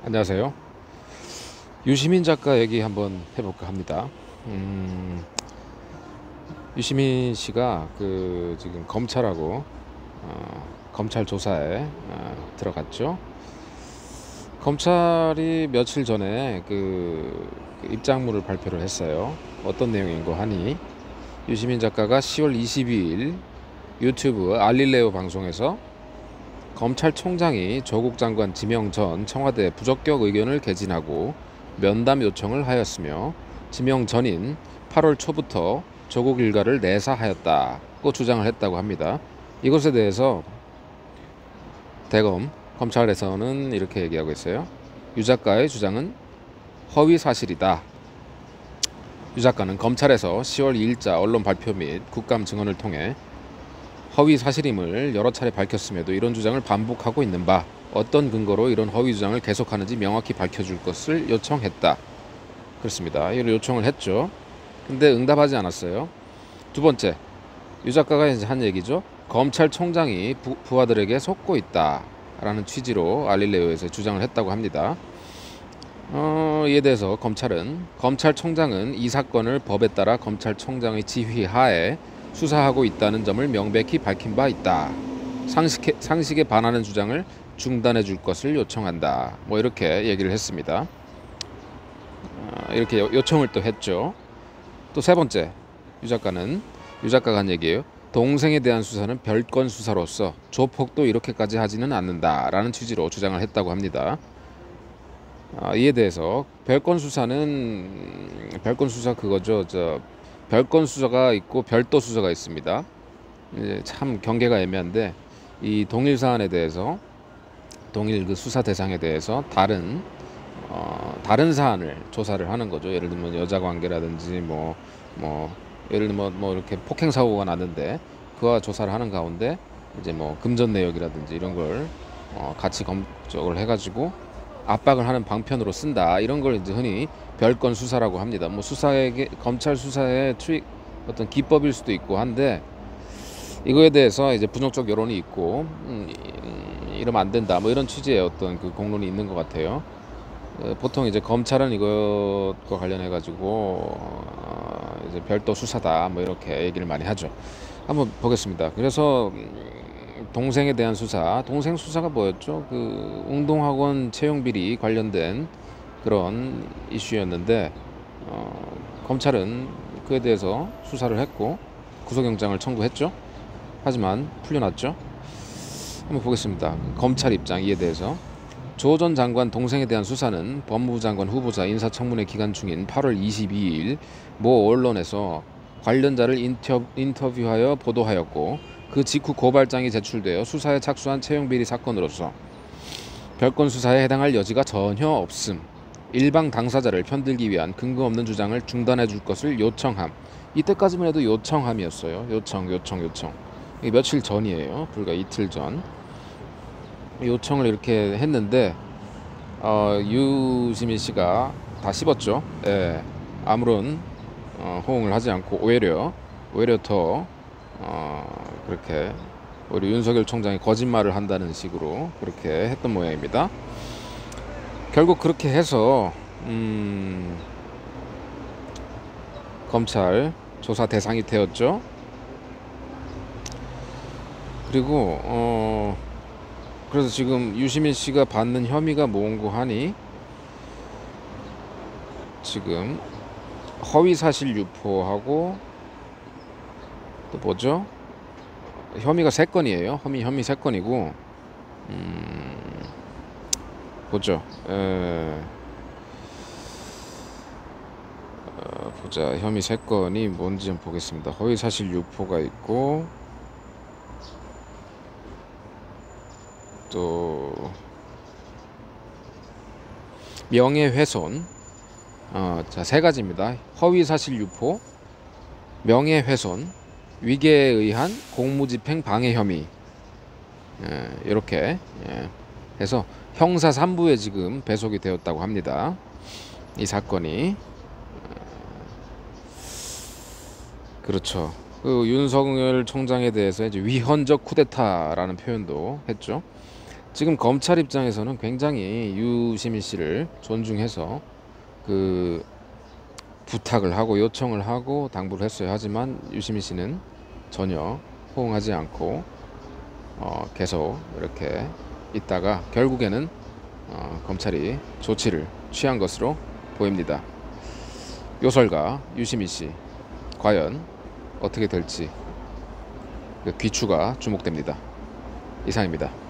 안녕하세요. 유시민 작가 얘기 한번 해볼까 합니다. 유시민 씨가 지금 검찰하고 검찰 조사에 들어갔죠. 검찰이 며칠 전에 그 입장문을 발표를 했어요. 어떤 내용인고 하니 유시민 작가가 10월 22일 유튜브 알릴레오 방송에서 검찰총장이 조국 장관 지명 전 청와대 부적격 의견을 개진하고 면담 요청을 하였으며 지명 전인 8월 초부터 조국 일가를 내사하였다고 주장을 했다고 합니다. 이것에 대해서 대검 검찰에서는 이렇게 얘기하고 있어요. 유 작가의 주장은 허위 사실이다. 유 작가는 검찰에서 10월 2일자 언론 발표 및 국감 증언을 통해 허위 사실임을 여러 차례 밝혔음에도 이런 주장을 반복하고 있는 바 어떤 근거로 이런 허위 주장을 계속하는지 명확히 밝혀줄 것을 요청했다. 그렇습니다. 이를 요청을 했죠. 근데 응답하지 않았어요. 두 번째, 유 작가가 이제 한 얘기죠. 검찰총장이 부하들에게 속고 있다 라는 취지로 알릴레오에서 주장을 했다고 합니다. 이에 대해서 검찰총장은 이 사건을 법에 따라 검찰총장의 지휘 하에 수사하고 있다는 점을 명백히 밝힌 바 있다. 상식에 반하는 주장을 중단해 줄 것을 요청한다. 뭐 이렇게 얘기를 했습니다. 이렇게 요청을 또 했죠. 또 세 번째, 유 작가가 한 얘기예요. 동생에 대한 수사는 별건 수사로서 조폭도 이렇게까지 하지는 않는다라는 취지로 주장을 했다고 합니다. 이에 대해서 별건 수사 그거죠. 별건 수사가 있고 별도 수사가 있습니다. 참 경계가 애매한데 이 동일 사안에 대해서 동일 그 수사 대상에 대해서 다른 사안을 조사를 하는 거죠. 예를 들면 여자 관계라든지 예를 들면 이렇게 폭행 사고가 났는데 그와 조사를 하는 가운데 이제 금전 내역이라든지 이런 걸 같이 검적을 해가지고 압박을 하는 방편으로 쓴다. 이런 걸 이제 흔히 별건 수사라고 합니다. 검찰 수사의 어떤 기법일 수도 있고 한데 이거에 대해서 이제 부정적 여론이 있고 이러면 안 된다. 이런 취지의 어떤 그 공론이 있는 것 같아요. 보통 이제 검찰은 이것과 관련해 가지고 이제 별도 수사다. 이렇게 얘기를 많이 하죠. 한번 보겠습니다. 그래서 동생에 대한 동생 수사가 뭐였죠? 그 웅동학원 채용 비리 관련된 그런 이슈였는데 검찰은 그에 대해서 수사를 했고 구속영장을 청구했죠. 하지만 풀려났죠. 한번 보겠습니다. 검찰 입장 이에 대해서 조 전 장관 동생에 대한 수사는 법무부 장관 후보자 인사청문회 기간 중인 8월 22일 모 언론에서 관련자를 인터뷰하여 보도하였고 그 직후 고발장이 제출되어 수사에 착수한 채용비리 사건으로서 별건 수사에 해당할 여지가 전혀 없음. 일방 당사자를 편들기 위한 근거 없는 주장을 중단해 줄 것을 요청함. 이때까지만 해도 요청함이었어요. 요청. 이게 며칠 전이에요. 불과 이틀 전. 요청을 이렇게 했는데 유시민 씨가 다 씹었죠. 예, 아무런 호응을 하지 않고 오히려 더 그렇게 오히려 윤석열 총장이 거짓말을 한다는 식으로 그렇게 했던 모양입니다. 결국 그렇게 해서 검찰 조사 대상이 되었죠. 그리고 그래서 지금 유시민 씨가 받는 혐의가 뭔고 하니 지금 허위 사실 유포하고 또 뭐죠? 혐의가 3건이에요. 혐의 3건이고 보죠. 보자. 혐의 3건이 뭔지 좀 보겠습니다. 허위 사실 유포가 있고 또 명예훼손. 자, 3가지입니다. 허위 사실 유포, 명예훼손, 위계에 의한 공무집행 방해 혐의. 이렇게 해서 형사 3부에 지금 배속이 되었다고 합니다. 이 사건이. 그렇죠. 그 윤석열 총장에 대해서 이제 위헌적 쿠데타라는 표현도 했죠. 지금 검찰 입장에서는 굉장히 유시민 씨를 존중해서 그 부탁을 하고 요청을 하고 당부를 했어요. 하지만 유시민 씨는 전혀 호응하지 않고 계속 이렇게 있다가 결국에는 검찰이 조치를 취한 것으로 보입니다. 요설가 유시민 씨 과연 어떻게 될지 그 귀추가 주목됩니다. 이상입니다.